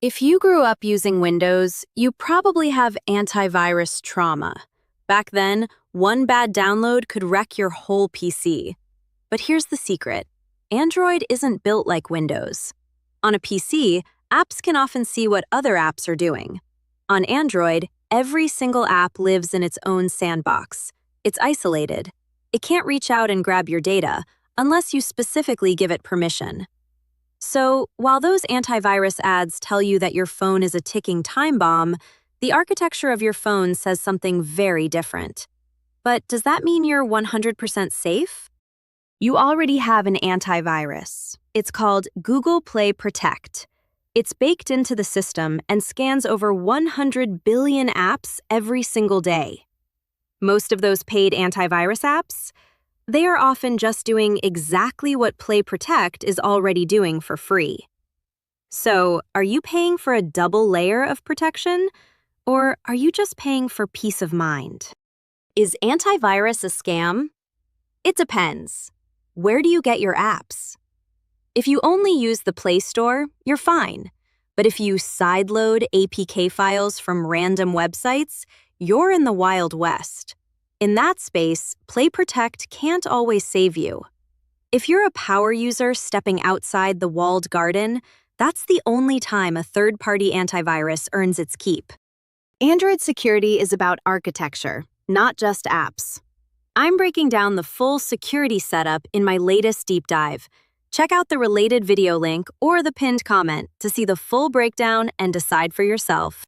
If you grew up using Windows, you probably have antivirus trauma. Back then, one bad download could wreck your whole PC. But here's the secret. Android isn't built like Windows. On a PC, apps can often see what other apps are doing. On Android, every single app lives in its own sandbox. It's isolated. It can't reach out and grab your data unless you specifically give it permission. So, while those antivirus ads tell you that your phone is a ticking time bomb, the architecture of your phone says something very different. But does that mean you're 100% safe? You already have an antivirus. It's called Google Play Protect. It's baked into the system and scans over 100 billion apps every single day. Most of those paid antivirus apps, they are often just doing exactly what Play Protect is already doing for free. So, are you paying for a double layer of protection? Or are you just paying for peace of mind? Is antivirus a scam? It depends. Where do you get your apps? If you only use the Play Store, you're fine. But if you sideload APK files from random websites, you're in the Wild West. In that space, Play Protect can't always save you. If you're a power user stepping outside the walled garden, that's the only time a third-party antivirus earns its keep. Android security is about architecture, not just apps. I'm breaking down the full security setup in my latest deep dive. Check out the related video link or the pinned comment to see the full breakdown and decide for yourself.